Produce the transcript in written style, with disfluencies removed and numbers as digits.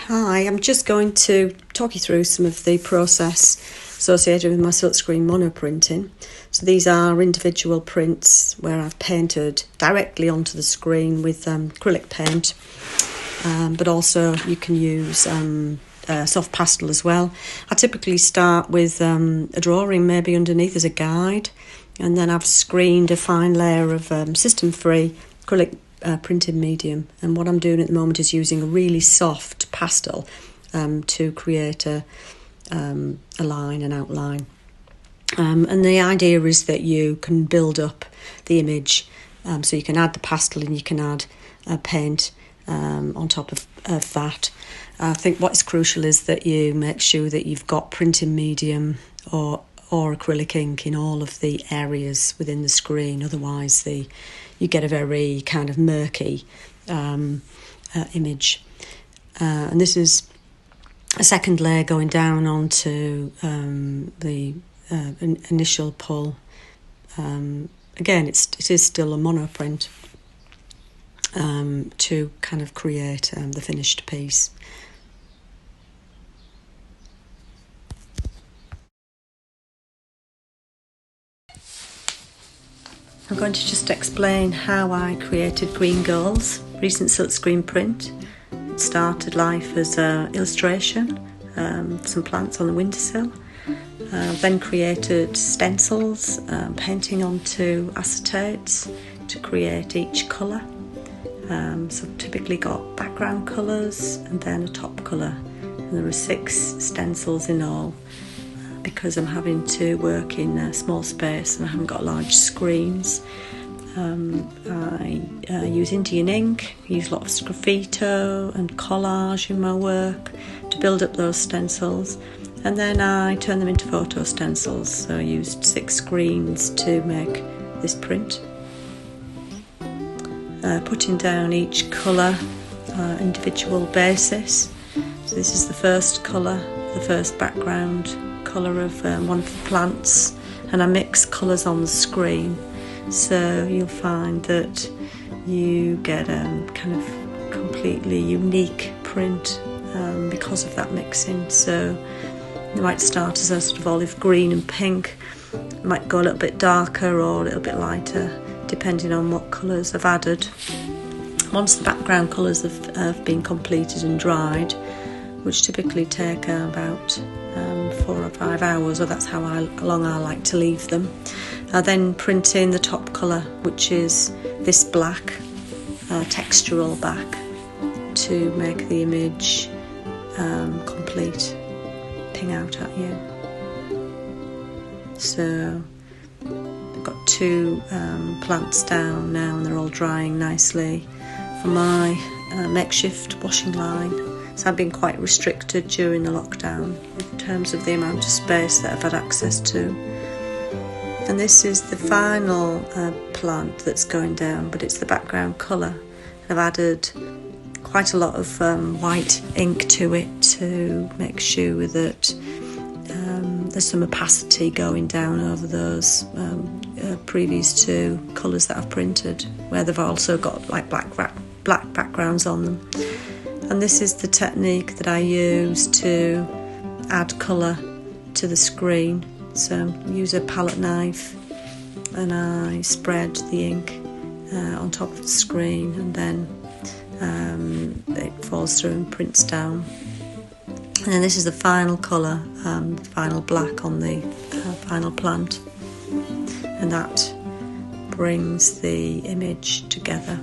Hi, I'm just going to talk you through some of the process associated with my silkscreen monoprinting. So these are individual prints where I've painted directly onto the screen with acrylic paint, but also you can use soft pastel as well. I typically start with a drawing maybe underneath as a guide, and then I've screened a fine layer of system-free acrylic printed medium, and what I'm doing at the moment is using a really soft pastel to create a line, an outline, and the idea is that you can build up the image, so you can add the pastel and you can add paint on top of that. I think what is crucial is that you make sure that you've got printing medium or acrylic ink in all of the areas within the screen, otherwise you get a very kind of murky image. And this is a second layer going down onto the initial pull. Again, it is still a monoprint to kind of create the finished piece. I'm going to just explain how I created Green Goals, recent silkscreen print. It started life as an illustration, some plants on the windowsill. Then created stencils, painting onto acetates to create each colour. So I've typically got background colours and then a top colour. And there are 6 stencils in all, because I'm having to work in a small space and I haven't got large screens. I use Indian ink, use lots of graffito and collage in my work to build up those stencils, and then I turn them into photo stencils. So I used 6 screens to make this print. Putting down each colour individual basis. So this is the first colour, the first background colour of one of the plants, and I mix colours on the screen, so you'll find that you get a kind of completely unique print because of that mixing. So you might start as a sort of olive green and pink, it might go a little bit darker or a little bit lighter depending on what colours I've added. Once the background colours have been completed and dried, which typically take about 4 or 5 hours, or that's how long I like to leave them. I then print in the top colour, which is this black, textural black, to make the image complete, ping out at you. So I've got 2 plants down now, and they're all drying nicely for my makeshift washing line. So I've been quite restricted during the lockdown in terms of the amount of space that I've had access to. And this is the final plant that's going down, but it's the background colour. I've added quite a lot of white ink to it to make sure that there's some opacity going down over those previous 2 colours that I've printed, where they've also got like black backgrounds on them. And this is the technique that I use to add colour to the screen. So I use a palette knife and I spread the ink on top of the screen, and then it falls through and prints down. And then this is the final colour, the final black on the final plant, and that brings the image together.